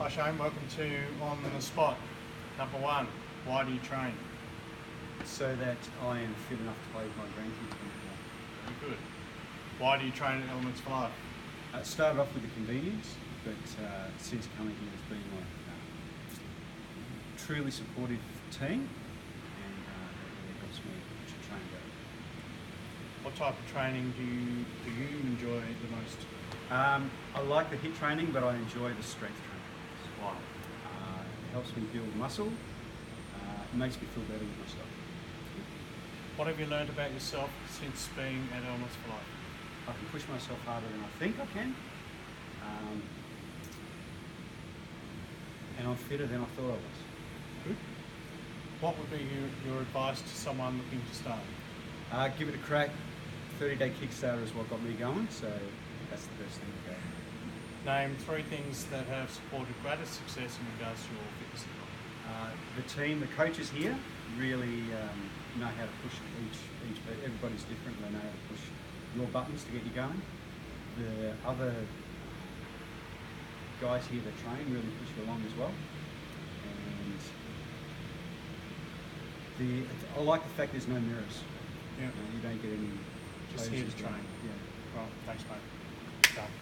Hi Shane, welcome to On the Spot. Number one, why do you train? So that I am fit enough to play with my grandkids. Very good. Why do you train at Elements for Life? It started off with the convenience, but since coming here it's been like a truly supportive team, and that really helps me to train better. What type of training do you enjoy the most? I like the HIIT training, but I enjoy the strength training. Why? It helps me build muscle. It makes me feel better with myself. What have you learned about yourself since being at Elements for Life? I can push myself harder than I think I can, and I'm fitter than I thought I was. Good. What would be your advice to someone looking to start? Give it a crack. 30-day Kickstarter is what got me going, so that's the best thing to go. Name three things that have supported greater success in regards to your fitness development. The team, the coaches here, really know how to push everybody's different. They know how to push your buttons to get you going. The other guys here that train really push you along as well. And I like the fact there's no mirrors. Yeah. You don't get any. Just here to train. Yeah. Well, thanks mate. Done.